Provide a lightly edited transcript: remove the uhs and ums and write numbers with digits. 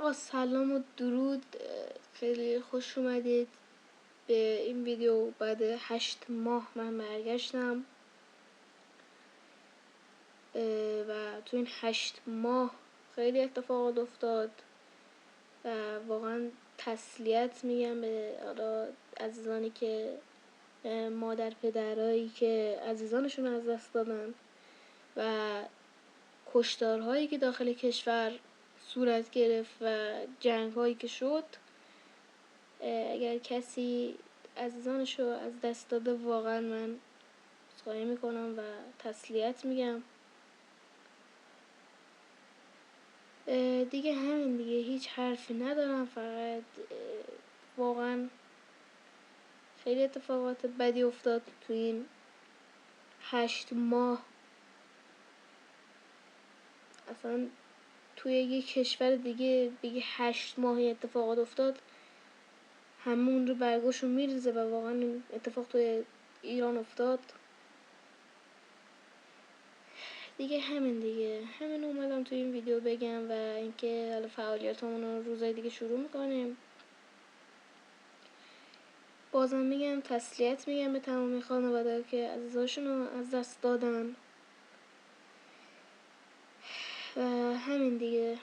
آقا سلام و درود، خیلی خوش اومدید به این ویدیو. بعد 8 ماه من برگشتم و تو این 8 ماه خیلی اتفاقات افتاد و واقعا تسلیت میگم به عزیزانی که مادر پدرایی که عزیزانشون از دست دادن و کشتارهایی که داخل کشور صورت گرفت و جنگ هایی که شد. اگر کسی عزیزانشو از دست داده واقعا من عذرخواهی میکنم و تسلیت میگم. دیگه همین دیگه، هیچ حرفی ندارم، فقط واقعا خیلی اتفاقات بدی افتاد تو این 8 ماه. اصلا توی یک کشور دیگه بگی 8 ماه اتفاقات افتاد، همون رو برگاشون میریزه و واقعا این اتفاق توی ایران افتاد دیگه. همین اومدم توی این ویدیو بگم و اینکه حالا فعالیتامون رو روزای دیگه شروع میکنیم. بازم میگم تسلیت میگم به تمامی خانواده که عزیزاشون رو از دست دادن و همین دیگه.